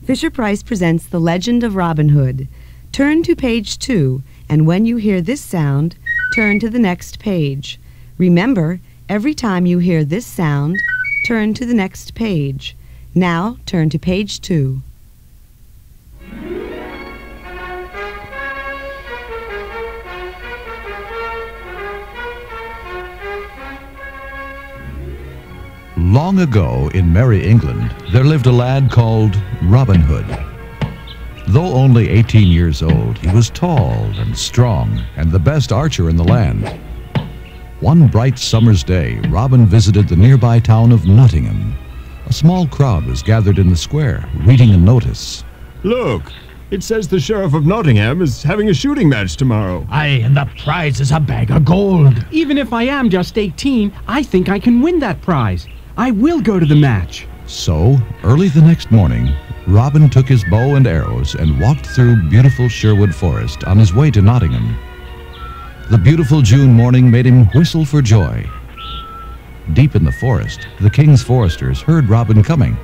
Fisher-Price presents The Legend of Robin Hood. Turn to page 2, and when you hear this sound, turn to the next page. Remember, every time you hear this sound, turn to the next page. Now, turn to page 2. Long ago, in merry England, there lived a lad called Robin Hood. Though only 18 years old, he was tall and strong and the best archer in the land. One bright summer's day, Robin visited the nearby town of Nottingham. A small crowd was gathered in the square, reading a notice. Look, it says the Sheriff of Nottingham is having a shooting match tomorrow. Aye, and the prize is a bag of gold. Even if I am just 18, I think I can win that prize. I will go to the match. So, early the next morning, Robin took his bow and arrows and walked through beautiful Sherwood Forest on his way to Nottingham. The beautiful June morning made him whistle for joy. Deep in the forest, the king's foresters heard Robin coming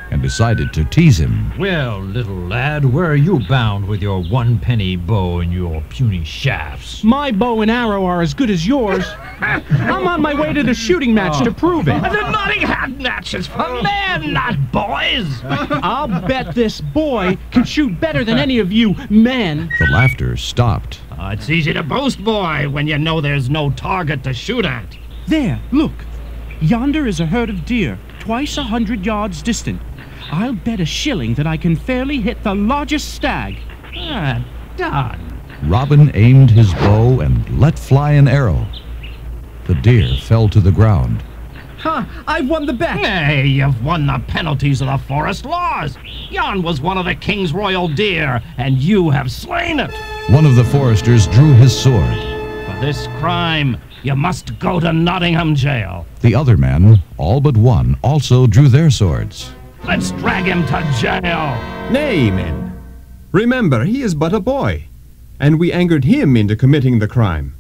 and decided to tease him. Well, little lad, where are you bound with your one-penny bow and your puny shafts? My bow and arrow are as good as yours. I'm on my way to the shooting match to prove it. The Nottingham match is for men, not boys. I'll bet this boy can shoot better than any of you men. The laughter stopped. It's easy to boast, boy, when you know there's no target to shoot at. There, look. Yonder is a herd of deer, twice 100 yards distant. I'll bet a shilling that I can fairly hit the largest stag. Done. Robin aimed his bow and let fly an arrow. The deer fell to the ground. I've won the bet. Hey, you've won the penalties of the forest laws. Yon was one of the king's royal deer, and you have slain it. One of the foresters drew his sword. For this crime, you must go to Nottingham jail. The other men, all but one, also drew their swords. Let's drag him to jail. Nay, men. Remember, he is but a boy, and we angered him into committing the crime.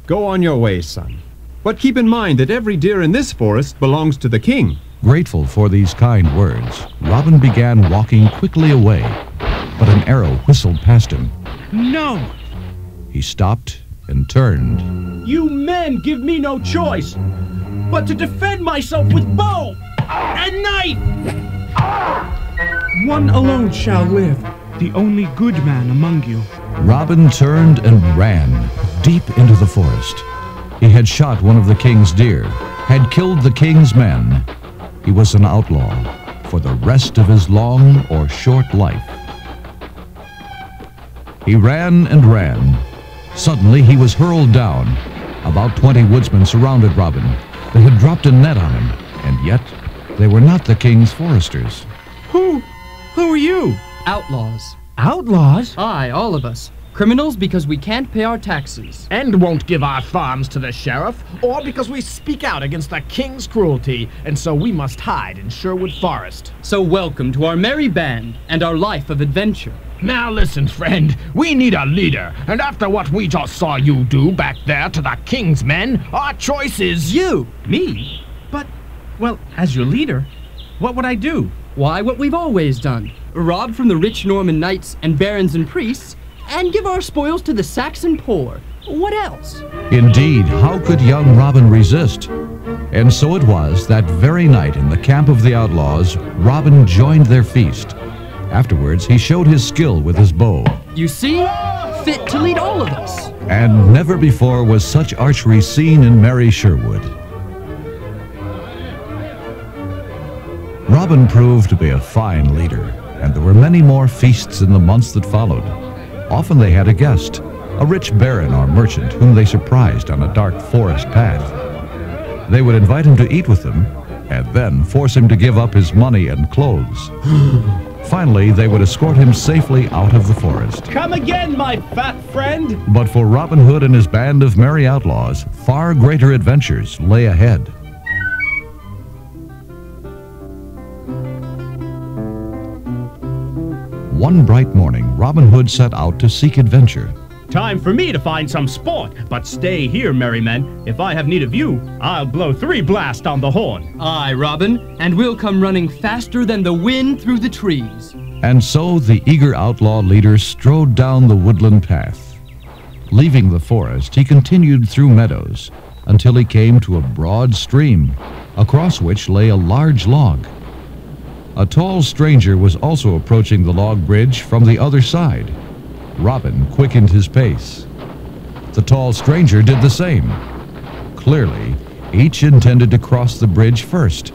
Go on your way, son. But keep in mind that every deer in this forest belongs to the king. Grateful for these kind words, Robin began walking quickly away, but an arrow whistled past him. No! He stopped and turned. You men give me no choice but to defend myself with bow and knife! One alone shall live, the only good man among you. Robin turned and ran deep into the forest. He had shot one of the king's deer, had killed the king's men. He was an outlaw for the rest of his long or short life. He ran and ran. Suddenly he was hurled down. About 20 woodsmen surrounded Robin. They had dropped a net on him, and yet they were not the king's foresters. Who are you? Outlaws. Outlaws? Aye, all of us. Criminals because we can't pay our taxes. And won't give our farms to the sheriff, or because we speak out against the king's cruelty, and so we must hide in Sherwood Forest. So welcome to our merry band and our life of adventure. Now listen, friend, we need a leader, and after what we just saw you do back there to the king's men, our choice is You? Me? But, well, as your leader, what would I do? Why, what we've always done. Rob from the rich Norman knights and barons and priests, and give our spoils to the Saxon poor. What else? Indeed, how could young Robin resist? And so it was that very night in the camp of the outlaws, Robin joined their feast. Afterwards, he showed his skill with his bow. You see? Fit to lead all of us. And never before was such archery seen in merry Sherwood. Robin proved to be a fine leader, and there were many more feasts in the months that followed. Often they had a guest, a rich baron or merchant whom they surprised on a dark forest path. They would invite him to eat with them, and then force him to give up his money and clothes. Finally, they would escort him safely out of the forest. Come again, my fat friend! But for Robin Hood and his band of merry outlaws, far greater adventures lay ahead. One bright morning, Robin Hood set out to seek adventure. Time for me to find some sport, but stay here, merry men. If I have need of you, I'll blow 3 blasts on the horn. Aye, Robin, and we'll come running faster than the wind through the trees. And so the eager outlaw leader strode down the woodland path. Leaving the forest, he continued through meadows until he came to a broad stream, across which lay a large log. A tall stranger was also approaching the log bridge from the other side. Robin quickened his pace. The tall stranger did the same. Clearly, each intended to cross the bridge first,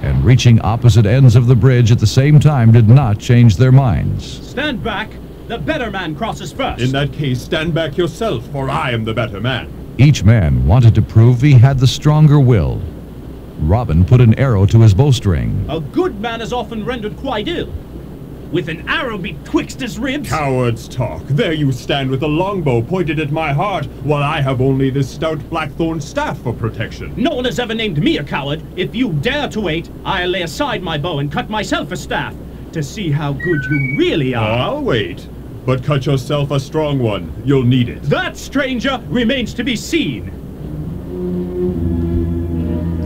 and reaching opposite ends of the bridge at the same time did not change their minds. Stand back! The better man crosses first! In that case, stand back yourself, for I am the better man. Each man wanted to prove he had the stronger will. Robin put an arrow to his bowstring. A good man is often rendered quite ill, with an arrow betwixt his ribs. Cowards talk. There you stand with a longbow pointed at my heart, while I have only this stout blackthorn staff for protection. No one has ever named me a coward. If you dare to wait, I'll lay aside my bow and cut myself a staff, to see how good you really are. I'll wait. But cut yourself a strong one. You'll need it. That, stranger, remains to be seen.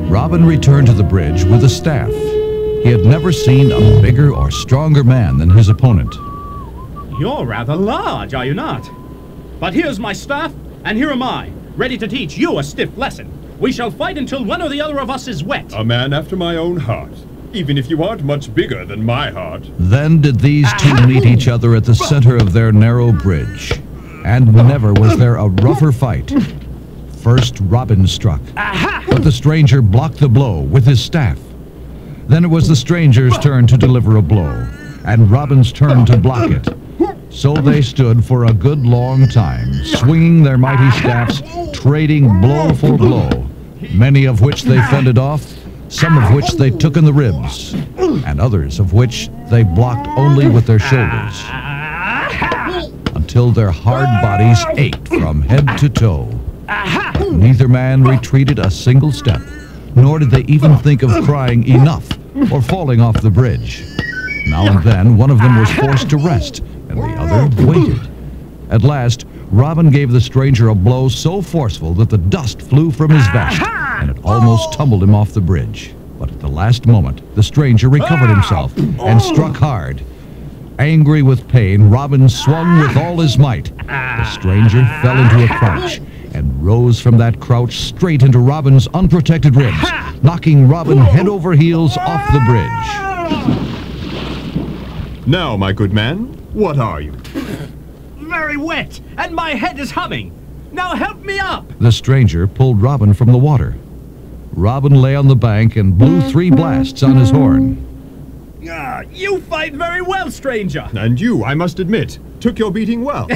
Robin returned to the bridge with a staff. He had never seen a bigger or stronger man than his opponent. You're rather large, are you not? But here's my staff, and here am I, ready to teach you a stiff lesson. We shall fight until one or the other of us is wet. A man after my own heart, even if you aren't much bigger than my heart. Then did these two meet each other at the center of their narrow bridge. And never was there a rougher fight. First Robin struck, but the stranger blocked the blow with his staff. Then it was the stranger's turn to deliver a blow, and Robin's turn to block it. So they stood for a good long time, swinging their mighty staffs, trading blow for blow, many of which they fended off, some of which they took in the ribs, and others of which they blocked only with their shoulders, until their hard bodies ached from head to toe. Neither man retreated a single step, nor did they even think of crying enough or falling off the bridge. Now and then one of them was forced to rest, and the other waited. At last, Robin gave the stranger a blow so forceful that the dust flew from his vest, and it almost tumbled him off the bridge. But at the last moment, the stranger recovered himself and struck hard. Angry with pain, Robin swung with all his might. The stranger fell into a crouch, and rose from that crouch straight into Robin's unprotected ribs, knocking Robin head over heels off the bridge. Now, my good man, what are you? Very wet, and my head is humming. Now help me up! The stranger pulled Robin from the water. Robin lay on the bank and blew 3 blasts on his horn. You fight very well, stranger. And you, I must admit, took your beating well.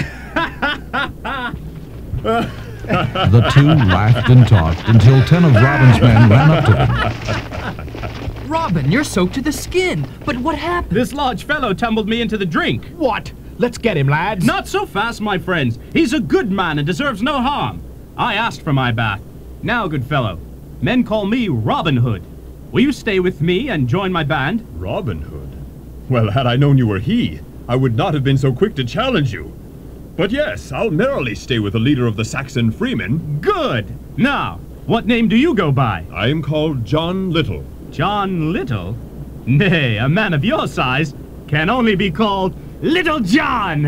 The two laughed and talked until 10 of Robin's men ran up to them. Robin, you're soaked to the skin. But what happened? This large fellow tumbled me into the drink. What? Let's get him, lads. Not so fast, my friends. He's a good man and deserves no harm. I asked for my bath. Now, good fellow, men call me Robin Hood. Will you stay with me and join my band? Robin Hood? Well, had I known you were he, I would not have been so quick to challenge you. But yes, I'll merrily stay with the leader of the Saxon freemen. Good! Now, what name do you go by? I am called John Little. John Little? Nay, a man of your size can only be called Little John!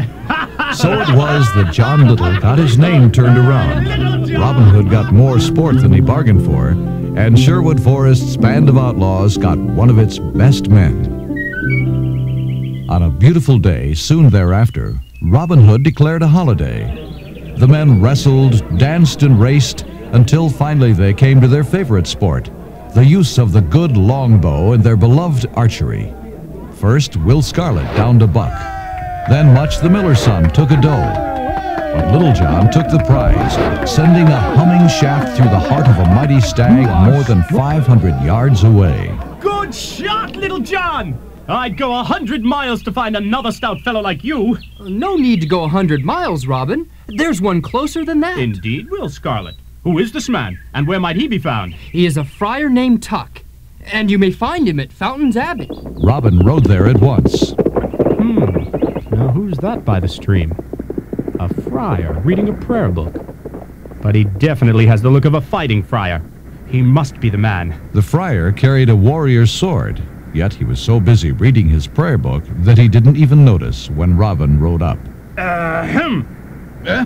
So it was that John Little got his name turned around. Robin Hood got more sport than he bargained for, and Sherwood Forest's band of outlaws got one of its best men. On a beautiful day soon thereafter, Robin Hood declared a holiday. The men wrestled, danced, and raced until finally they came to their favorite sport, the use of the good longbow and their beloved archery. First, Will Scarlet downed a buck. Then Much the miller's son took a doe. But Little John took the prize, sending a humming shaft through the heart of a mighty stag more than 500 yards away. Good shot, Little John! I'd go 100 miles to find another stout fellow like you. No need to go 100 miles, Robin. There's one closer than that. Indeed, Will Scarlet. Who is this man, and where might he be found? He is a friar named Tuck, and you may find him at Fountain's Abbey. Robin rode there at once. Now who's that by the stream? A friar reading a prayer book. But he definitely has the look of a fighting friar. He must be the man. The friar carried a warrior's sword. Yet he was so busy reading his prayer book that he didn't even notice when Robin rode up. Eh?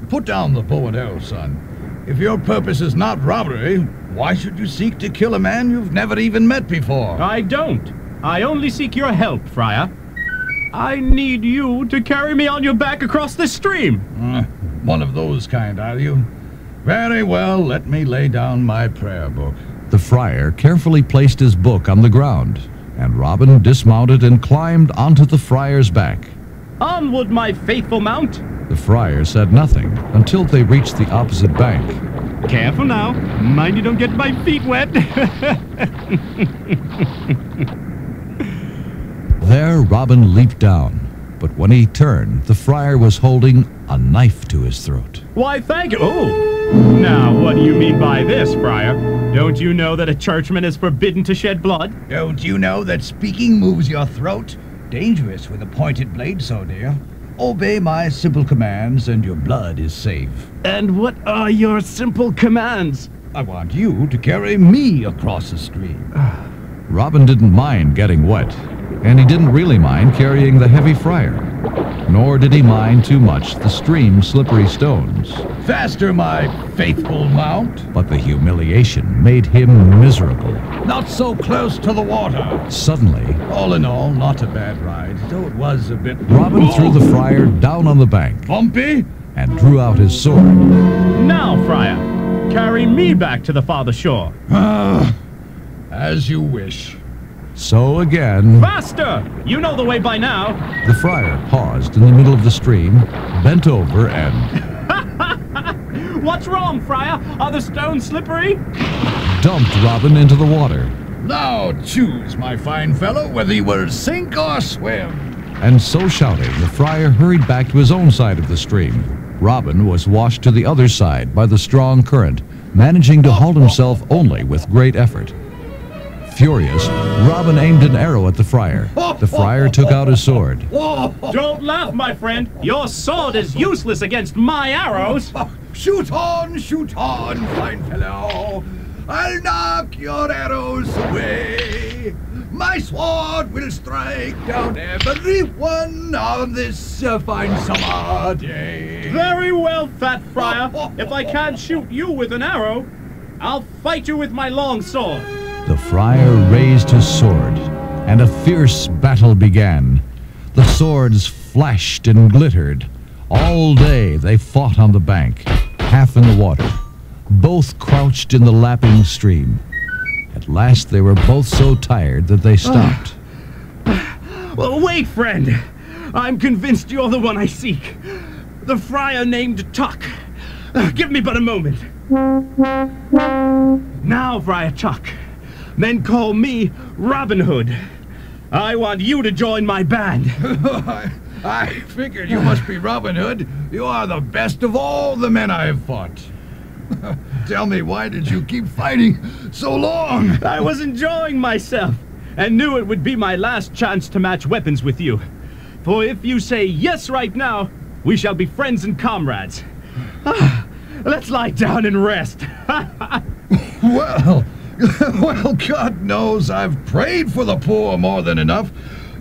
Put down the bow and arrow, son. If your purpose is not robbery, why should you seek to kill a man you've never even met before? I don't. I only seek your help, Friar. I need you to carry me on your back across the stream. One of those kind, are you? Very well, let me lay down my prayer book. The friar carefully placed his book on the ground, and Robin dismounted and climbed onto the friar's back. Onward, my faithful mount. The friar said nothing until they reached the opposite bank. Careful now. Mind you don't get my feet wet. There, Robin leaped down, but when he turned, the friar was holding a knife to his throat. Why, thank you. Oh, now what do you mean by this, Friar? Don't you know that a churchman is forbidden to shed blood? Don't you know that speaking moves your throat? Dangerous with a pointed blade so near. Obey my simple commands and your blood is safe. And what are your simple commands? I want you to carry me across the stream. Robin didn't mind getting wet, and he didn't really mind carrying the heavy friar. Nor did he mind too much the stream's slippery stones. Faster, my faithful mount. But the humiliation made him miserable. Not so close to the water. Suddenly, All in all, not a bad ride, though it was a bit... Robin threw the friar down on the bank Bumpy? and drew out his sword. Now, Friar, carry me back to the farther shore. As you wish. So again, Faster! You know the way by now. the friar paused in the middle of the stream, bent over, and What's wrong, Friar? Are the stones slippery? dumped Robin into the water. Now choose, my fine fellow, whether you will sink or swim. And so shouting, the friar hurried back to his own side of the stream. Robin was washed to the other side by the strong current, managing to hold himself only with great effort. Furious, Robin aimed an arrow at the friar. The friar took out his sword. Don't laugh, my friend. Your sword is useless against my arrows. Shoot on, fine fellow. I'll knock your arrows away. My sword will strike down everyone on this fine summer day. Very well, fat friar. If I can't shoot you with an arrow, I'll fight you with my long sword. The friar raised his sword, and a fierce battle began. The swords flashed and glittered. All day they fought on the bank, half in the water, both crouched in the lapping stream. At last they were both so tired that they stopped. Well, wait, friend. I'm convinced you're the one I seek. The friar named Tuck. Give me but a moment. Now, Friar Tuck. Men call me Robin Hood. I want you to join my band. I figured you must be Robin Hood. You are the best of all the men I have fought. Tell me, why did you keep fighting so long? I was enjoying myself and knew it would be my last chance to match weapons with you. For if you say yes right now, we shall be friends and comrades. Let's lie down and rest. Well, God knows I've prayed for the poor more than enough,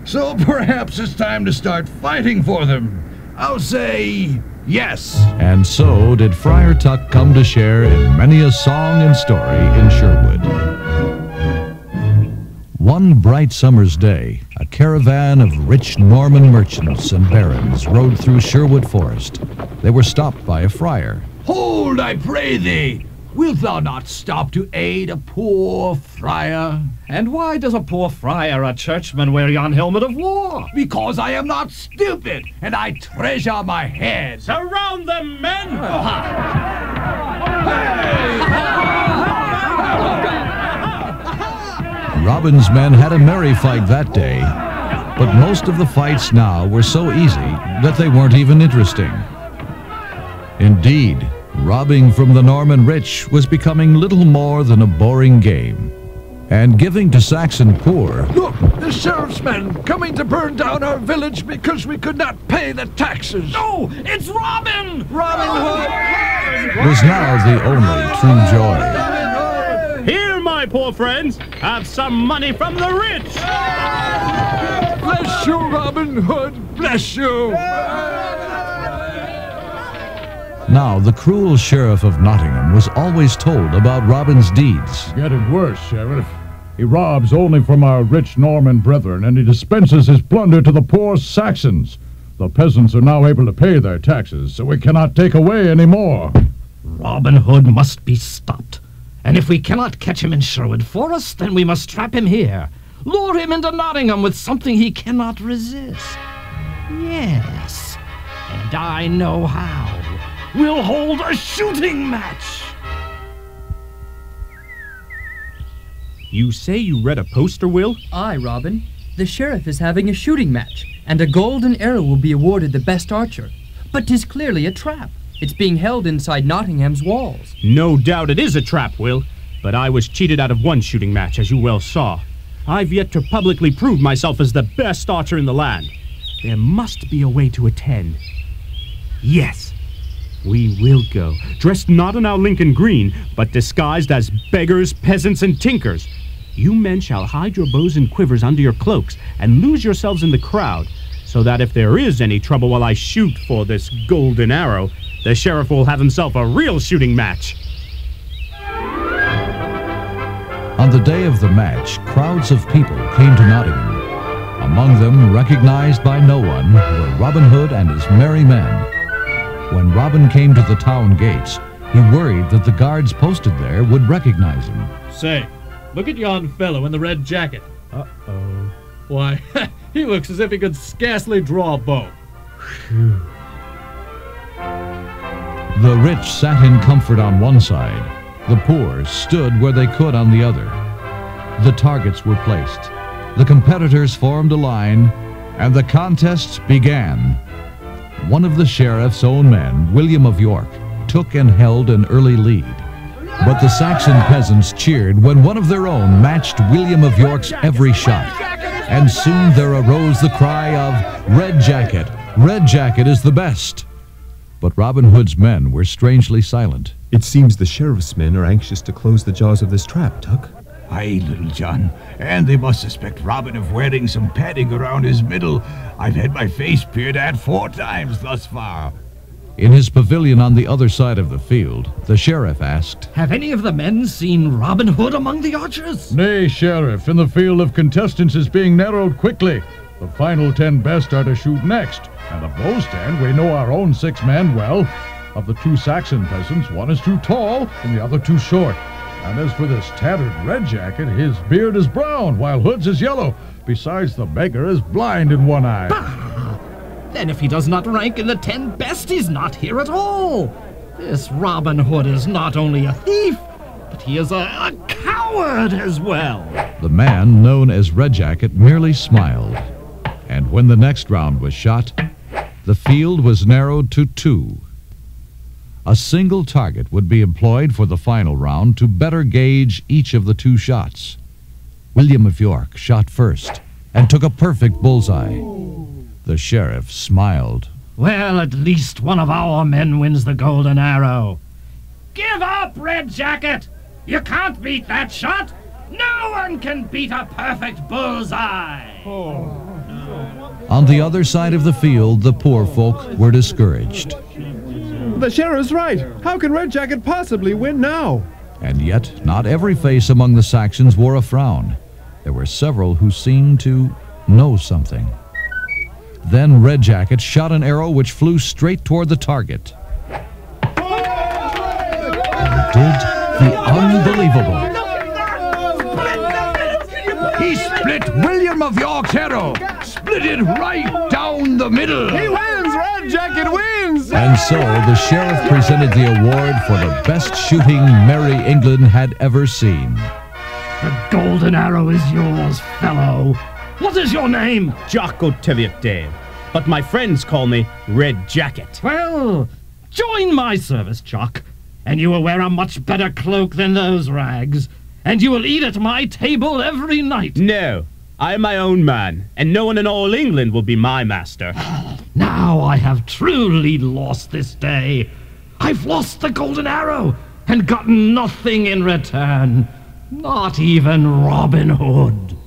so perhaps it's time to start fighting for them. I'll say yes. And so did Friar Tuck come to share in many a song and story in Sherwood. One bright summer's day, a caravan of rich Norman merchants and barons rode through Sherwood Forest. They were stopped by a friar. Hold, I pray thee. Wilt thou not stop to aid a poor friar? And why does a poor friar or churchman wear yon helmet of war? Because I am not stupid, and I treasure my head. Surround them, men! Robin's men had a merry fight that day, but most of the fights now were so easy that they weren't even interesting. Indeed, robbing from the Norman rich was becoming little more than a boring game. And giving to Saxon poor... Look, the sheriff's men coming to burn down our village because we could not pay the taxes. No, it's Robin! Robin Hood! was now the only true joy. Hear my my poor friends. Have some money from the rich. Bless you, Robin Hood. Bless you. Now, the cruel Sheriff of Nottingham was always told about Robin's deeds. Getting worse, Sheriff. He robs only from our rich Norman brethren, and he dispenses his plunder to the poor Saxons. The peasants are now able to pay their taxes, so we cannot take away any more. Robin Hood must be stopped. And if we cannot catch him in Sherwood Forest, then we must trap him here. Lure him into Nottingham with something he cannot resist. Yes, and I know how. We'll hold a shooting match. You say you read a poster, Will? Aye, Robin. The sheriff is having a shooting match, and a golden arrow will be awarded the best archer. But 'tis clearly a trap. It's being held inside Nottingham's walls. No doubt it is a trap, Will. But I was cheated out of one shooting match, as you well saw. I've yet to publicly prove myself as the best archer in the land. There must be a way to attend. Yes, we will go, dressed not in our Lincoln green, but disguised as beggars, peasants, and tinkers. You men shall hide your bows and quivers under your cloaks and lose yourselves in the crowd, so that if there is any trouble while I shoot for this golden arrow, the sheriff will have himself a real shooting match. On the day of the match, crowds of people came to Nottingham. Among them, recognized by no one, were Robin Hood and his merry men. When Robin came to the town gates, he worried that the guards posted there would recognize him. Say, look at yon fellow in the red jacket. Uh-oh. Why, he looks as if he could scarcely draw a bow. Phew. The rich sat in comfort on one side. The poor stood where they could on the other. The targets were placed. The competitors formed a line, and the contest began. One of the sheriff's own men, William of York, took and held an early lead. But the Saxon peasants cheered when one of their own matched William of York's every shot. And soon there arose the cry of, "Red Jacket! Red Jacket is the best!" But Robin Hood's men were strangely silent. It seems the sheriff's men are anxious to close the jaws of this trap, Tuck. Aye, Little John, and they must suspect Robin of wearing some padding around his middle. I've had my face peered at 4 times thus far. In his pavilion on the other side of the field, the sheriff asked, Have any of the men seen Robin Hood among the archers? Nay, Sheriff, and the field of contestants is being narrowed quickly. The final 10 best are to shoot next, and of those 10 we know our own 6 men well. Of the 2 Saxon peasants, one is too tall and the other too short. And as for this tattered Red Jacket, his beard is brown, while Hood's is yellow. Besides, the beggar is blind in one eye. Bah! Then if he does not rank in the 10 best, he's not here at all. This Robin Hood is not only a thief, but he is a coward as well. The man known as Red Jacket merely smiled. And when the next round was shot, the field was narrowed to 2. A single target would be employed for the final round to better gauge each of the 2 shots. William of York shot first and took a perfect bullseye. The sheriff smiled. Well, at least one of our men wins the golden arrow. Give up, Red Jacket! You can't beat that shot! No one can beat a perfect bullseye! On the other side of the field, the poor folk were discouraged. The sheriff's right. How can Red Jacket possibly win now? And yet, not every face among the Saxons wore a frown. There were several who seemed to know something. Then Red Jacket shot an arrow which flew straight toward the target. And did the unbelievable. He split William of York's arrow! Split it right down the middle! He wins! Red Jacket wins! And so the sheriff presented the award for the best shooting Merry England had ever seen. The golden arrow is yours, fellow. What is your name? Jock O'Teviot, Dave. But my friends call me Red Jacket. Well, join my service, Jock, and you will wear a much better cloak than those rags, and you will eat at my table every night. No, I am my own man, and no one in all England will be my master. Now I have truly lost this day. I've lost the golden arrow and gotten nothing in return. Not even Robin Hood.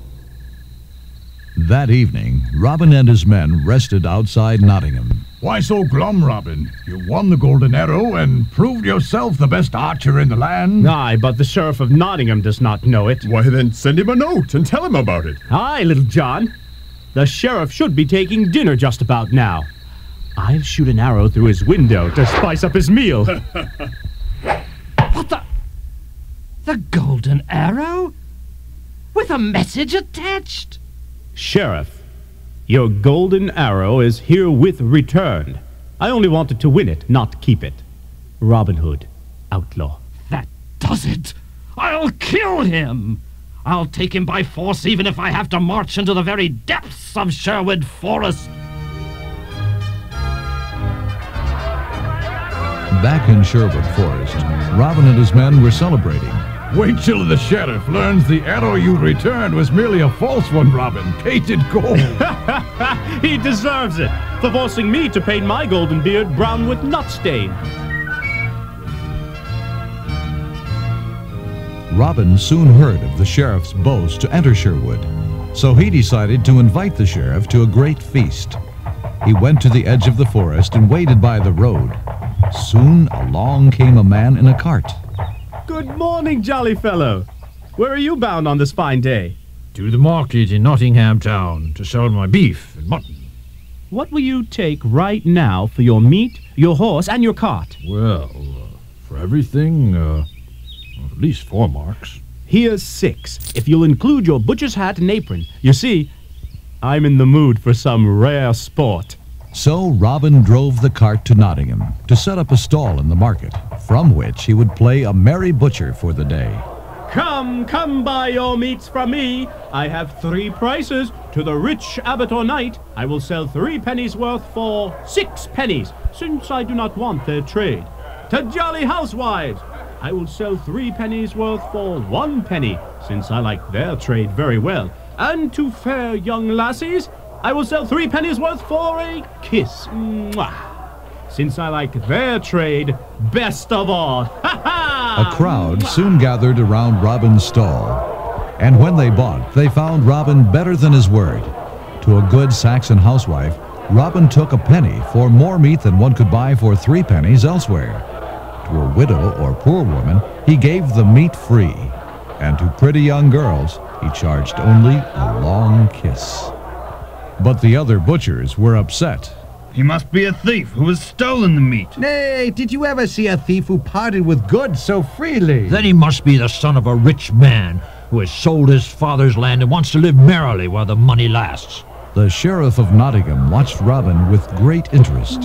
That evening, Robin and his men rested outside Nottingham. Why so glum, Robin? You won the Golden Arrow and proved yourself the best archer in the land. Aye, but the Sheriff of Nottingham does not know it. Why then send him a note and tell him about it. Aye, Little John. The Sheriff should be taking dinner just about now. I'll shoot an arrow through his window to spice up his meal. What the? The Golden Arrow? With a message attached? Sheriff, your golden arrow is herewith returned. I only wanted to win it, not keep it. Robin Hood, outlaw. That does it. I'll kill him. I'll take him by force even if I have to march into the very depths of Sherwood Forest. Back in Sherwood Forest, Robin and his men were celebrating. Wait till the sheriff learns the arrow you returned was merely a false one, Robin. Painted gold. He deserves it for forcing me to paint my golden beard brown with nut stain. Robin soon heard of the sheriff's boast to enter Sherwood, so he decided to invite the sheriff to a great feast. He went to the edge of the forest and waited by the road. Soon along came a man in a cart. Good morning, jolly fellow. Where are you bound on this fine day? To the market in Nottingham town to sell my beef and mutton. What will you take right now for your meat, your horse, and your cart? Well, for everything, at least 4 marks. Here's 6, if you'll include your butcher's hat and apron. You see, I'm in the mood for some rare sport. So Robin drove the cart to Nottingham to set up a stall in the market, from which he would play a merry butcher for the day. Come buy your meats from me. I have 3 prices. To the rich abbot or knight, I will sell 3 pennies worth for 6 pennies, since I do not want their trade. To jolly housewives, I will sell 3 pennies worth for 1 penny, since I like their trade very well. And to fair young lassies, I will sell 3 pennies worth for a kiss. Mwah. Since I like their trade best of all. Ha ha! A crowd soon gathered around Robin's stall, and when they bought, they found Robin better than his word. To a good Saxon housewife, Robin took a penny for more meat than one could buy for 3 pennies elsewhere. To a widow or poor woman, he gave the meat free, and to pretty young girls, he charged only a long kiss. But the other butchers were upset. He must be a thief who has stolen the meat. Nay, did you ever see a thief who parted with goods so freely? Then he must be the son of a rich man who has sold his father's land and wants to live merrily while the money lasts. The Sheriff of Nottingham watched Robin with great interest.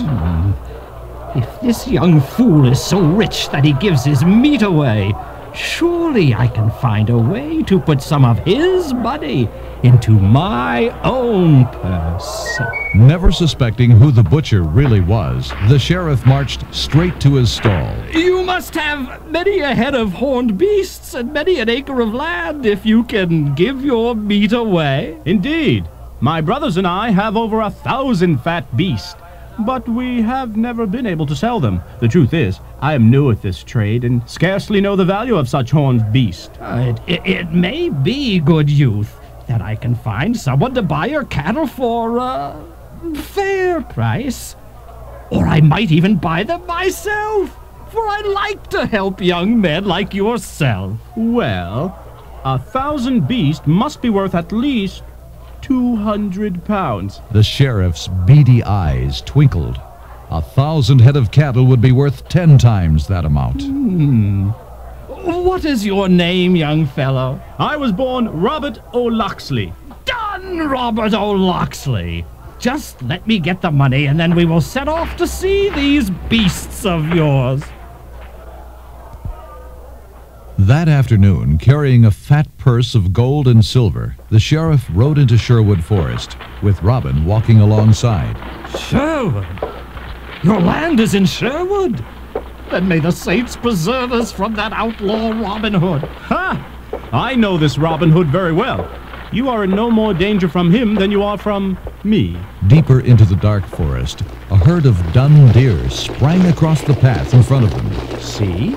If this young fool is so rich that he gives his meat away, surely I can find a way to put some of his money into my own purse. Never suspecting who the butcher really was, the sheriff marched straight to his stall. You must have many a head of horned beasts and many an acre of land if you can give your meat away. Indeed, my brothers and I have over 1,000 fat beasts, but we have never been able to sell them. The truth is, I am new at this trade and scarcely know the value of such horned beasts. It may be, good youth, that I can find someone to buy your cattle for a fair price. Or I might even buy them myself, for I like to help young men like yourself. Well, 1,000 beasts must be worth at least 200 pounds. The sheriff's beady eyes twinkled. 1,000 head of cattle would be worth 10 times that amount. What is your name, young fellow? I was born Robert O'Locksley. Done, Robert O'Locksley. Just let me get the money, and then we will set off to see these beasts of yours. That afternoon, carrying a fat purse of gold and silver, the sheriff rode into Sherwood Forest, with Robin walking alongside. Sherwood? Your land is in Sherwood? Then may the saints preserve us from that outlaw Robin Hood. Ha! I know this Robin Hood very well. You are in no more danger from him than you are from me. Deeper into the dark forest, a herd of dun deer sprang across the path in front of them. See?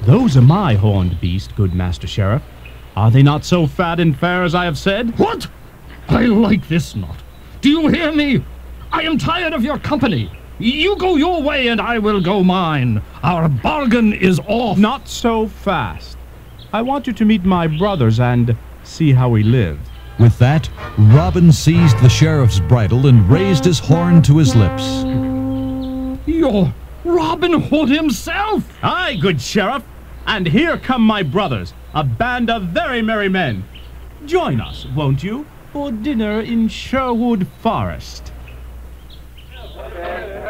Those are my horned beasts, good Master Sheriff. Are they not so fat and fair as I have said? What? I like this not. Do you hear me? I am tired of your company. You go your way and I will go mine. Our bargain is off. Not so fast. I want you to meet my brothers and see how we live. With that, Robin seized the sheriff's bridle and raised his horn to his lips. You're Robin Hood himself! Aye, good sheriff. And here come my brothers, a band of very merry men. Join us, won't you, for dinner in Sherwood Forest.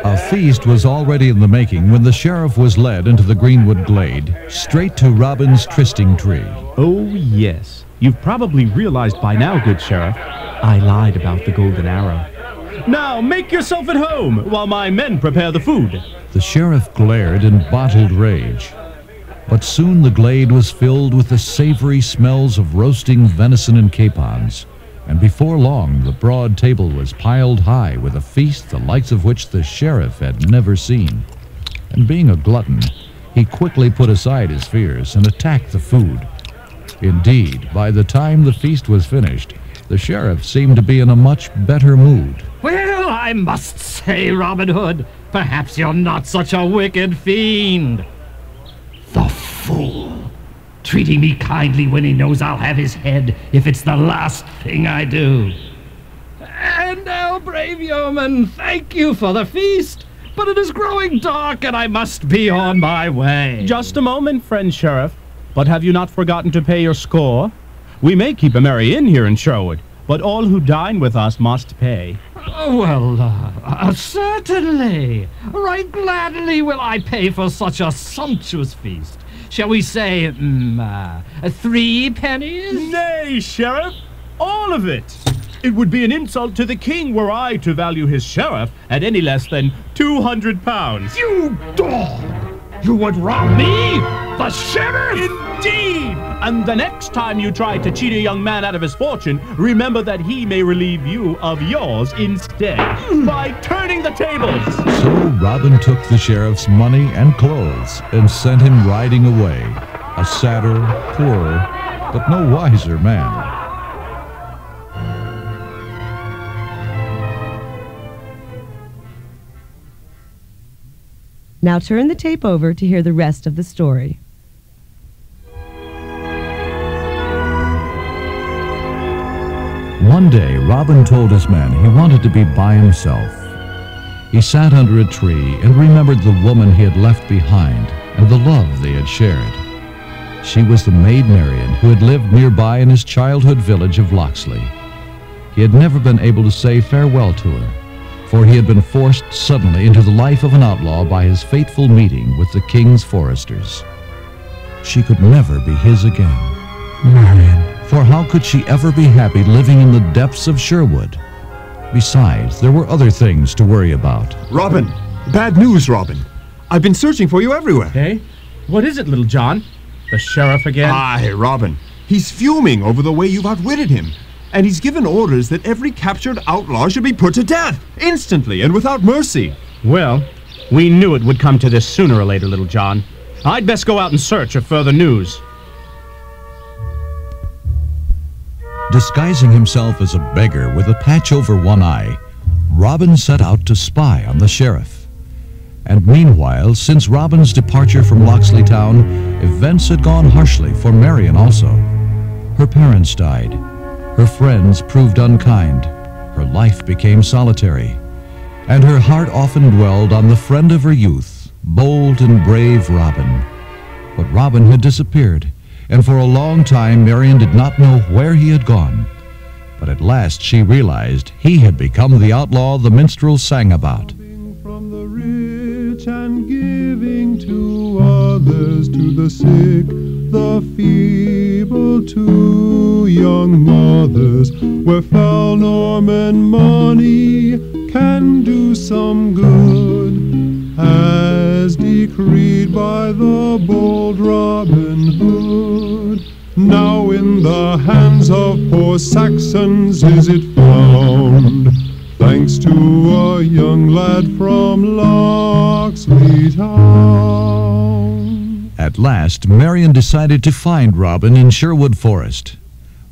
A feast was already in the making when the sheriff was led into the greenwood glade, straight to Robin's trysting tree. Oh, yes. You've probably realized by now, good sheriff, I lied about the golden arrow. Now, make yourself at home while my men prepare the food. The sheriff glared in bottled rage. But soon the glade was filled with the savory smells of roasting venison and capons, and before long the broad table was piled high with a feast the likes of which the sheriff had never seen. And being a glutton, he quickly put aside his fears and attacked the food. Indeed, by the time the feast was finished, the sheriff seemed to be in a much better mood. Well, I must say, Robin Hood, perhaps you're not such a wicked fiend. The fool! Treating me kindly when he knows I'll have his head if it's the last thing I do. And now, brave yeoman, thank you for the feast, but it is growing dark and I must be on my way. Just a moment, friend sheriff. But have you not forgotten to pay your score? We may keep a merry inn here in Sherwood, but all who dine with us must pay. Well, certainly. Right gladly will I pay for such a sumptuous feast. Shall we say, 3 pennies? Nay, sheriff, all of it. It would be an insult to the king were I to value his sheriff at any less than £200. You dog! You would rob me? The sheriff? Indeed! And the next time you try to cheat a young man out of his fortune, remember that he may relieve you of yours instead by turning the tables. So Robin took the sheriff's money and clothes and sent him riding away, a sadder, poorer, but no wiser man. Now turn the tape over to hear the rest of the story. One day, Robin told his men he wanted to be by himself. He sat under a tree and remembered the woman he had left behind and the love they had shared. She was the Maid Marian who had lived nearby in his childhood village of Locksley. He had never been able to say farewell to her, for he had been forced suddenly into the life of an outlaw by his fateful meeting with the king's foresters. She could never be his again. Marian. For how could she ever be happy living in the depths of Sherwood? Besides, there were other things to worry about. Robin! Bad news, Robin. I've been searching for you everywhere. Hey? What is it, Little John? The sheriff again? Aye, Robin. He's fuming over the way you've outwitted him. And he's given orders that every captured outlaw should be put to death, instantly and without mercy. Well, we knew it would come to this sooner or later, Little John. I'd best go out in search of further news. Disguising himself as a beggar with a patch over one eye, Robin set out to spy on the sheriff. And meanwhile, since Robin's departure from Locksley Town, events had gone harshly for Marian also. Her parents died. Her friends proved unkind. Her life became solitary. And her heart often dwelled on the friend of her youth, bold and brave Robin. But Robin had disappeared, and for a long time Marian did not know where he had gone. But at last she realized he had become the outlaw the minstrel sang about. From the rich and giving to others, to the sick, the feeble, to young mothers, where foul Norman money can do some good, as decreed by the bold Robin Hood. Now in the hands of poor Saxons is it found, thanks to a young lad from Locksley Town. At At last, Marian decided to find Robin in Sherwood Forest.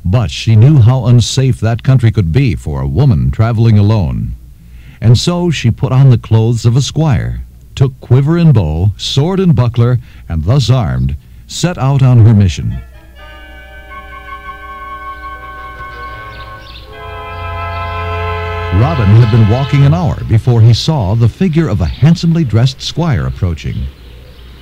But she knew how unsafe that country could be for a woman traveling alone. And so she put on the clothes of a squire, took quiver and bow, sword and buckler, and thus armed, set out on her mission. Robin had been walking an hour before he saw the figure of a handsomely dressed squire approaching.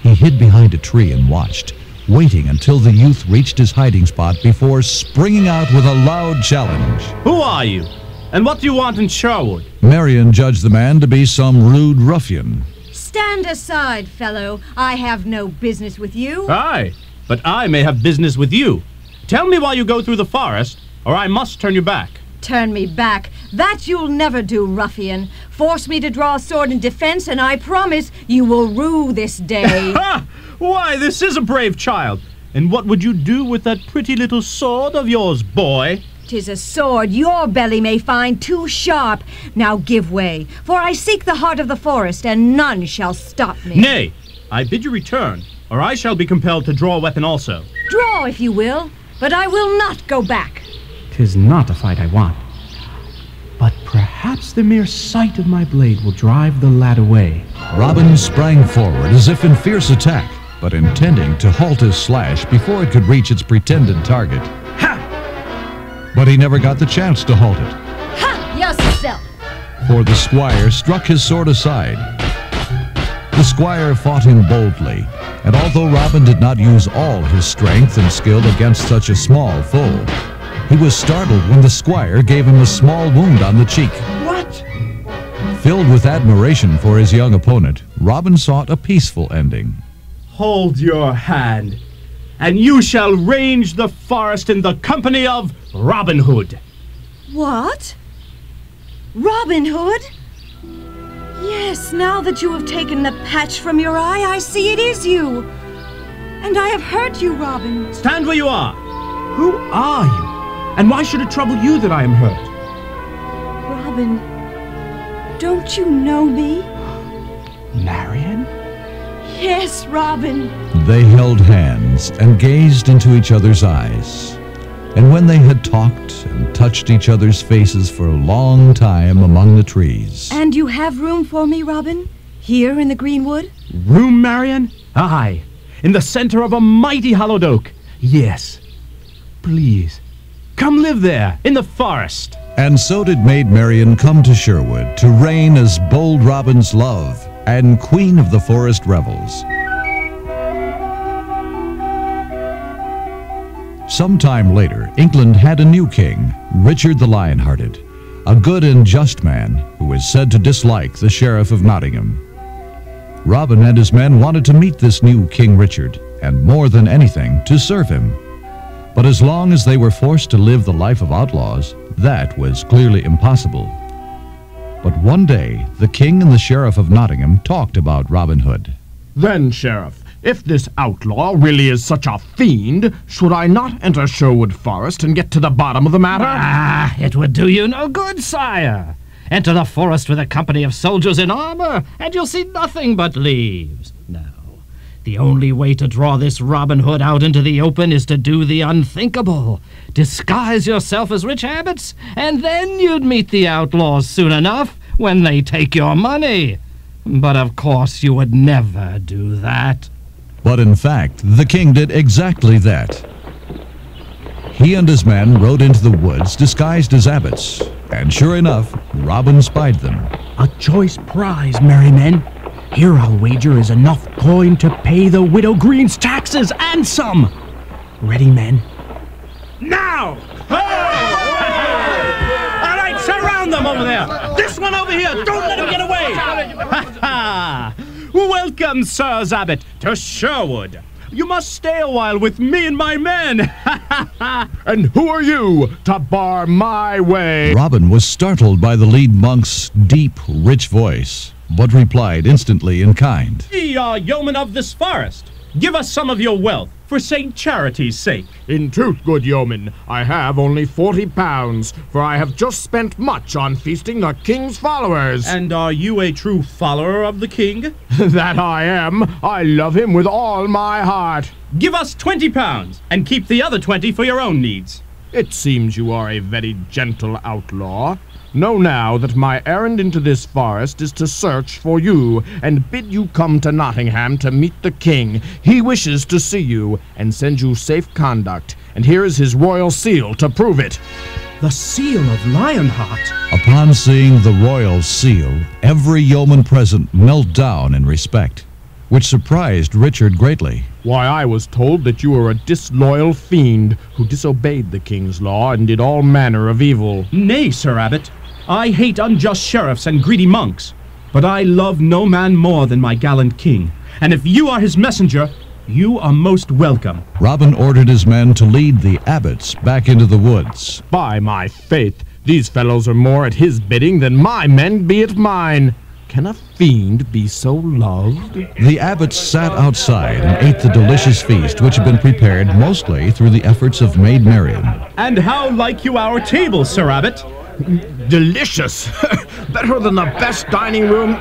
He hid behind a tree and watched, waiting until the youth reached his hiding spot before springing out with a loud challenge. Who are you? And what do you want in Sherwood? Marian judged the man to be some rude ruffian. Stand aside, fellow. I have no business with you. Aye, but I may have business with you. Tell me why you go through the forest, or I must turn you back. Turn me back. That you'll never do, ruffian. Force me to draw a sword in defense, and I promise you will rue this day. Ha! Why, this is a brave child. And what would you do with that pretty little sword of yours, boy? 'Tis a sword your belly may find too sharp. Now give way, for I seek the heart of the forest, and none shall stop me. Nay, I bid you return, or I shall be compelled to draw a weapon also. Draw, if you will, but I will not go back. 'Tis not a fight I want. But perhaps the mere sight of my blade will drive the lad away. Robin sprang forward as if in fierce attack, but intending to halt his slash before it could reach its pretended target. Ha! But he never got the chance to halt it, Ha! Yourself! for the squire struck his sword aside. The squire fought him boldly, and although Robin did not use all his strength and skill against such a small foe, he was startled when the squire gave him a small wound on the cheek. What? Filled with admiration for his young opponent, Robin sought a peaceful ending. Hold your hand, and you shall range the forest in the company of Robin Hood. What? Robin Hood? Yes, now that you have taken the patch from your eye, I see it is you. And I have hurt you, Robin. Stand where you are. Who are you? And why should it trouble you that I am hurt? Robin, don't you know me? Marian? Yes, Robin. They held hands and gazed into each other's eyes. And when they had talked and touched each other's faces for a long time among the trees. And you have room for me, Robin? Here in the greenwood? Room, Marian? Aye, in the center of a mighty hollowed oak. Yes. Please, come live there, in the forest. And so did Maid Marian come to Sherwood to reign as bold Robin's love and queen of the forest revels. Sometime later, England had a new king, Richard the Lionhearted, a good and just man who was said to dislike the Sheriff of Nottingham. Robin and his men wanted to meet this new King Richard, and more than anything, to serve him. But as long as they were forced to live the life of outlaws, that was clearly impossible. But one day, the king and the Sheriff of Nottingham talked about Robin Hood. Then, Sheriff, if this outlaw really is such a fiend, should I not enter Sherwood Forest and get to the bottom of the matter? Ah, it would do you no good, sire. Enter the forest with a company of soldiers in armor, and you'll see nothing but leaves. No. The only way to draw this Robin Hood out into the open is to do the unthinkable. Disguise yourself as rich abbots, and then you'd meet the outlaws soon enough when they take your money. But of course you would never do that. But in fact, the king did exactly that. He and his men rode into the woods disguised as abbots, and sure enough, Robin spied them. A choice prize, merry men. Here I'll wager is enough coin to pay the Widow Green's taxes and some. Ready, men? Now! All right, surround them over there. This one over here. Don't let him get away. Ha! Welcome, Sirs Abbot, to Sherwood. You must stay a while with me and my men. And who are you to bar my way? Robin was startled by the lead monk's deep, rich voice, but replied instantly in kind. We are yeomen of this forest. Give us some of your wealth, for St. Charity's sake. In truth, good yeoman, I have only 40 pounds, for I have just spent much on feasting the king's followers. And are you a true follower of the king? That I am. I love him with all my heart. Give us 20 pounds, and keep the other 20 for your own needs. It seems you are a very gentle outlaw. Know now that my errand into this forest is to search for you, and bid you come to Nottingham to meet the king. He wishes to see you, and send you safe conduct, and here is his royal seal to prove it. The seal of Lionheart? Upon seeing the royal seal, every yeoman present knelt down in respect, which surprised Richard greatly. Why, I was told that you were a disloyal fiend who disobeyed the king's law and did all manner of evil. Nay, Sir Abbot. I hate unjust sheriffs and greedy monks, but I love no man more than my gallant king. And if you are his messenger, you are most welcome. Robin ordered his men to lead the abbots back into the woods. By my faith, these fellows are more at his bidding than my men be at mine. Can a fiend be so loved? The abbots sat outside and ate the delicious feast which had been prepared mostly through the efforts of Maid Marian. And how like you our table, Sir Abbot? Delicious! Better than the best dining room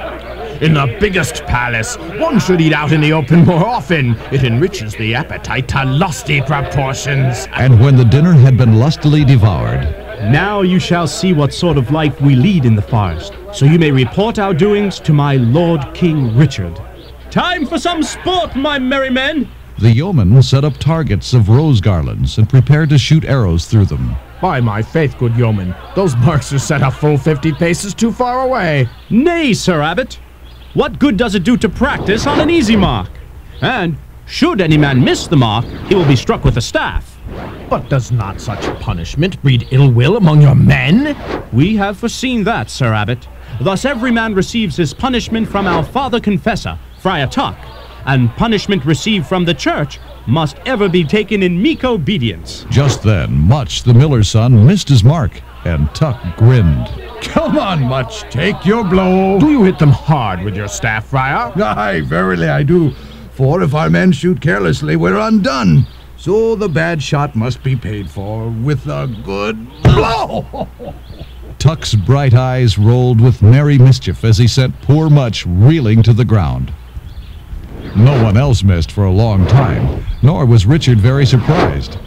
in the biggest palace. One should eat out in the open more often. It enriches the appetite to lusty proportions. And when the dinner had been lustily devoured, now you shall see what sort of life we lead in the forest, so you may report our doings to my Lord King Richard. Time for some sport, my merry men! The yeomen set up targets of rose garlands and prepared to shoot arrows through them. By my faith, good yeoman, those marks are set a full 50 paces too far away. Nay, Sir Abbot. What good does it do to practice on an easy mark? And should any man miss the mark, he will be struck with a staff. But does not such punishment breed ill will among your men? We have foreseen that, Sir Abbot. Thus every man receives his punishment from our Father Confessor, Friar Tuck, and punishment received from the church must ever be taken in meek obedience. Just then, Much, the miller's son, missed his mark, and Tuck grinned. Come on, Much, take your blow. Do you hit them hard with your staff, Friar? Aye, verily I do. For if our men shoot carelessly, we're undone. So the bad shot must be paid for with a good blow. Tuck's bright eyes rolled with merry mischief as he sent poor Much reeling to the ground. No one else missed for a long time, nor was Richard very surprised.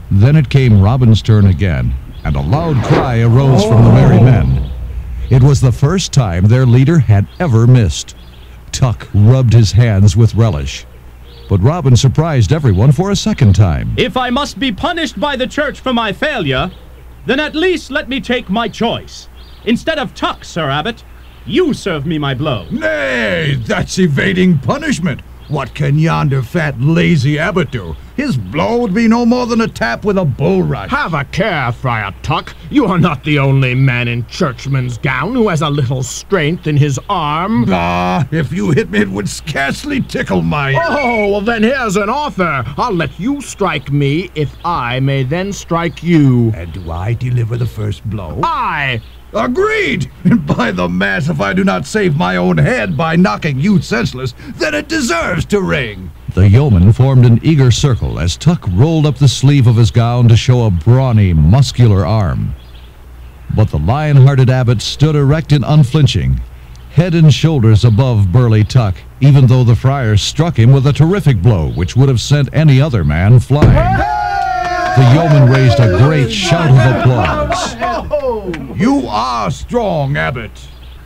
Then it came Robin's turn again, and a loud cry arose from the merry men. It was the first time their leader had ever missed. Tuck rubbed his hands with relish. But Robin surprised everyone for a second time. If I must be punished by the church for my failure, then at least let me take my choice. Instead of Tuck, Sir Abbot, you serve me my blow. Nay, that's evading punishment. What can yonder fat, lazy abbot do? His blow would be no more than a tap with a bulrush. Have a care, Friar Tuck. You are not the only man in churchman's gown who has a little strength in his arm. Bah, if you hit me, it would scarcely tickle my... Oh, well then here's an offer. I'll let you strike me if I may then strike you. And do I deliver the first blow? Aye. Agreed! By the mass, if I do not save my own head by knocking you senseless, then it deserves to ring. The yeomen formed an eager circle as Tuck rolled up the sleeve of his gown to show a brawny, muscular arm. But the lion-hearted abbot stood erect and unflinching, head and shoulders above burly Tuck, even though the friar struck him with a terrific blow which would have sent any other man flying. The yeomen raised a great shout of applause. You are strong, Abbot.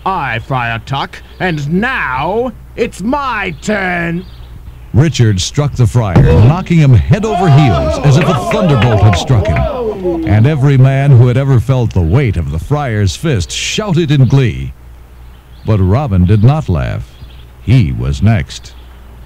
Aye, Friar Tuck, and now it's my turn. Richard struck the friar, knocking him head over heels as if a thunderbolt had struck him. And every man who had ever felt the weight of the friar's fist shouted in glee. But Robin did not laugh. He was next.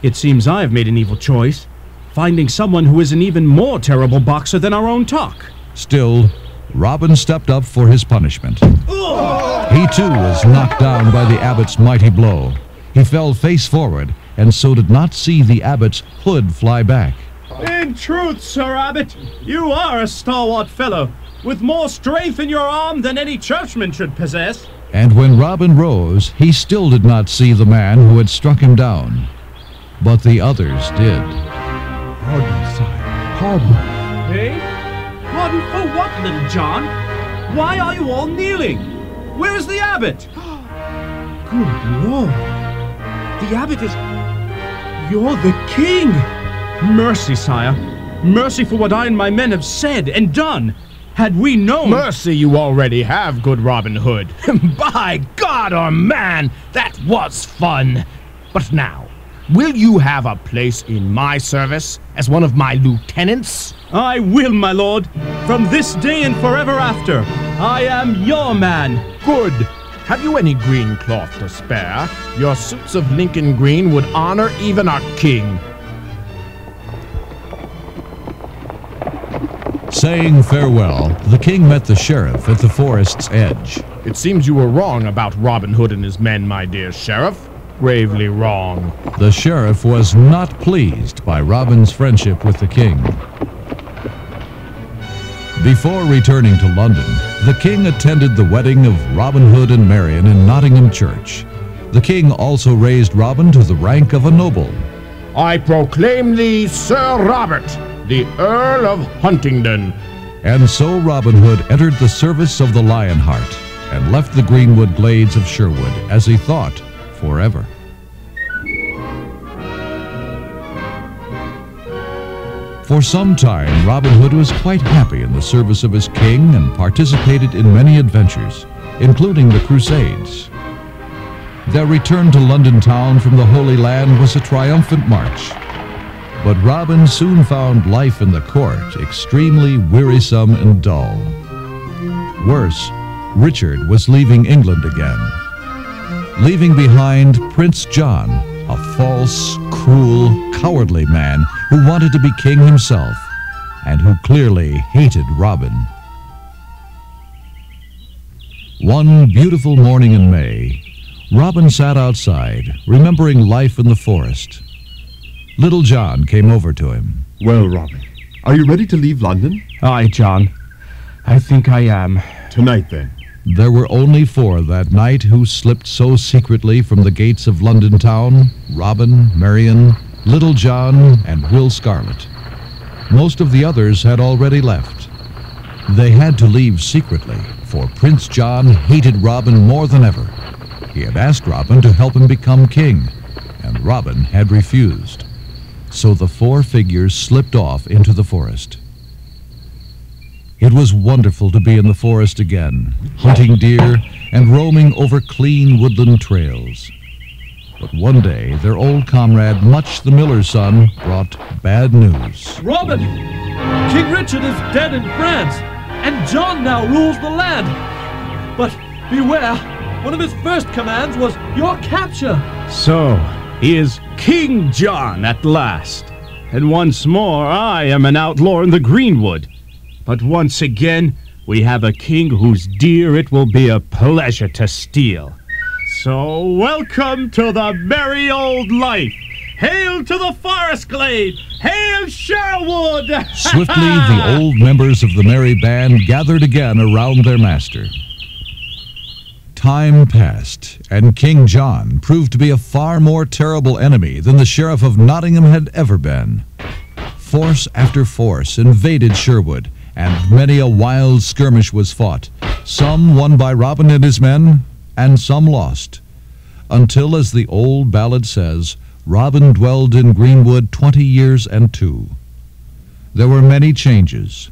It seems I have made an evil choice, finding someone who is an even more terrible boxer than our own Tuck. Still, Robin stepped up for his punishment. He too was knocked down by the abbot's mighty blow. He fell face forward, and so did not see the abbot's hood fly back. In truth, Sir Abbot, you are a stalwart fellow, with more strength in your arm than any churchman should possess. And when Robin rose, he still did not see the man who had struck him down. but the others did. Pardon, sire. Pardon. Eh? Pardon for what, Little John? Why are you all kneeling? Where's the abbot? Good Lord. The abbot is... You're the king! Mercy, sire. Mercy for what I and my men have said and done. Had we known... Mercy you already have, good Robin Hood. By God or man, that was fun. But now, will you have a place in my service as one of my lieutenants? I will, my lord. From this day and forever after, I am your man. Good. Have you any green cloth to spare? Your suits of Lincoln green would honor even a king. Saying farewell, the king met the sheriff at the forest's edge. It seems you were wrong about Robin Hood and his men, my dear sheriff. Gravely wrong. The sheriff was not pleased by Robin's friendship with the king. Before returning to London, the king attended the wedding of Robin Hood and Marian in Nottingham Church. The king also raised Robin to the rank of a noble. I proclaim thee Sir Robert, the Earl of Huntingdon. And so Robin Hood entered the service of the Lionheart and left the greenwood glades of Sherwood, as he thought, forever. For some time, Robin Hood was quite happy in the service of his king and participated in many adventures, including the Crusades. Their return to London town from the Holy Land was a triumphant march. But Robin soon found life in the court extremely wearisome and dull. Worse, Richard was leaving England again, leaving behind Prince John, a false, cruel, cowardly man who wanted to be king himself and who clearly hated Robin. One beautiful morning in May, Robin sat outside, remembering life in the forest. Little John came over to him. Well, Robin, are you ready to leave London? Aye, John. I think I am. Tonight, then. There were only 4 that night who slipped so secretly from the gates of London town: Robin, Marian, Little John, and Will Scarlet. Most of the others had already left. They had to leave secretly, for Prince John hated Robin more than ever. He had asked Robin to help him become king, and Robin had refused. So the 4 figures slipped off into the forest. It was wonderful to be in the forest again, hunting deer and roaming over clean woodland trails. But one day, their old comrade, Much the miller's son, brought bad news. Robin! King Richard is dead in France, and John now rules the land. But beware, one of his first commands was your capture. So, he is King John at last. And once more, I am an outlaw in the greenwood. But once again, we have a king whose deer it will be a pleasure to steal. So, welcome to the merry old life. Hail to the forest glade! Hail Sherwood! Swiftly, the old members of the merry band gathered again around their master. Time passed, and King John proved to be a far more terrible enemy than the Sheriff of Nottingham had ever been. Force after force invaded Sherwood, and many a wild skirmish was fought, some won by Robin and his men, and some lost, until, as the old ballad says, Robin dwelled in greenwood 20 years and 2. There were many changes.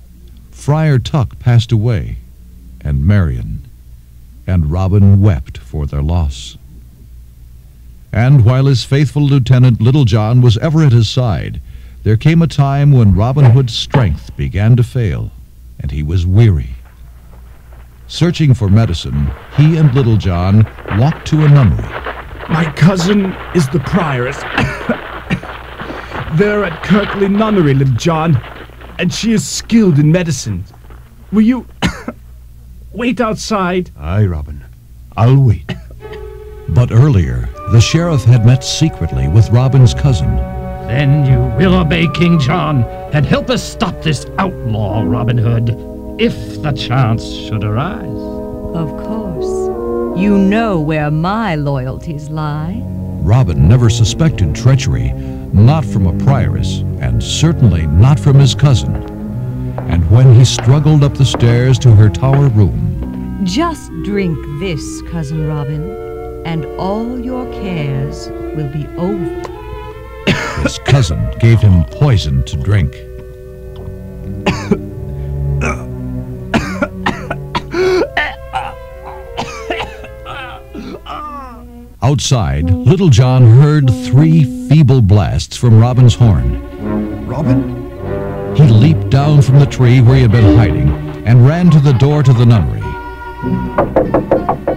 Friar Tuck passed away, and Marian, and Robin wept for their loss. And while his faithful lieutenant Little John was ever at his side, there came a time when Robin Hood's strength began to fail, and he was weary. Searching for medicine, he and Little John walked to a nunnery. My cousin is the prioress. There at Kirkley Nunnery, Little John, and she is skilled in medicine. Will you wait outside? Aye, Robin. I'll wait. But earlier, the sheriff had met secretly with Robin's cousin. Then you will obey King John and help us stop this outlaw, Robin Hood, if the chance should arise. Of course. You know where my loyalties lie. Robin never suspected treachery, not from a prioress, and certainly not from his cousin. And when he struggled up the stairs to her tower room, Just drink this, Cousin Robin, and all your cares will be over. his cousin gave him poison to drink. Outside, Little John heard 3 feeble blasts from Robin's horn. Robin? He leaped down from the tree where he had been hiding and ran to the door to the nunnery.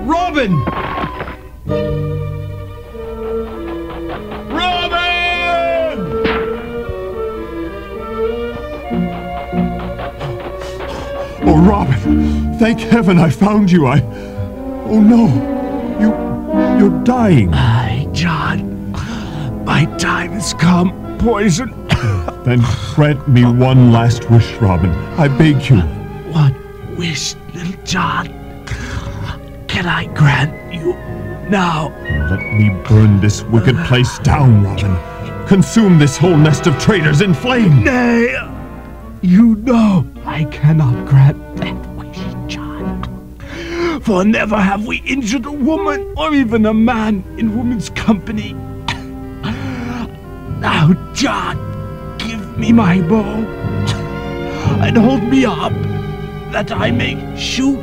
Robin! Robin! Oh, Robin! Thank heaven I found you. Oh, no. You're dying. Aye, John. My time has come. Poison. Then grant me one last wish, Robin. I beg you. What wish, Little John? Can I grant you now? Let me burn this wicked place down, Robin. Consume this whole nest of traitors in flame. Nay, you know I cannot grant that wish, John. For never have we injured a woman or even a man in woman's company. Now, John, give me my bow and hold me up that I may shoot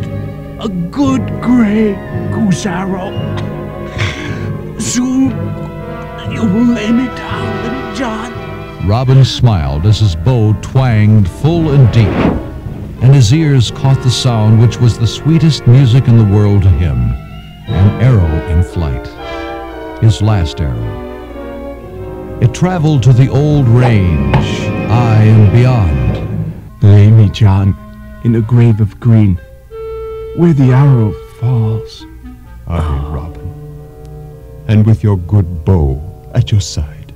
a good gray goose arrow. Soon you will lay me down, Little John. Robin smiled as his bow twanged full and deep, and his ears caught the sound which was the sweetest music in the world to him, an arrow in flight, his last arrow. It traveled to the old range, aye, and beyond. Lay me, John, in a grave of green, where the arrow falls. Aye, Robin. And with your good bow at your side.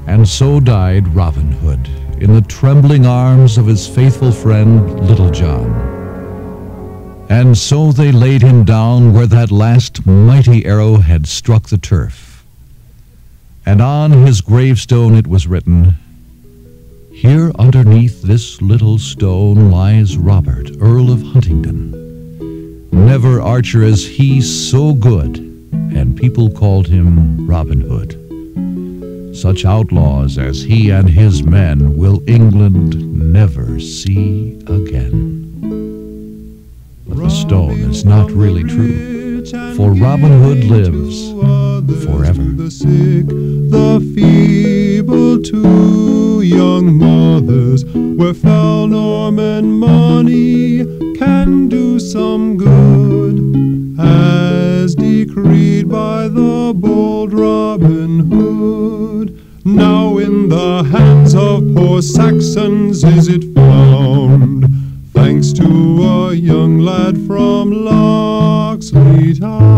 And so died Robin Hood, in the trembling arms of his faithful friend, Little John. And so they laid him down where that last mighty arrow had struck the turf. And on his gravestone it was written, "Here underneath this little stone lies Robert, Earl of Huntingdon. Never archer as he so good, and people called him Robin Hood. Such outlaws as he and his men will England never see again." But the stone is not really true, for Robin Hood lives forever. The sick, the feeble, to young mothers, where foul Norman money can do some good, as decreed by the bold Robin Hood. Now in the hands of poor Saxons is it found, thanks to a young lad from Locksley Town.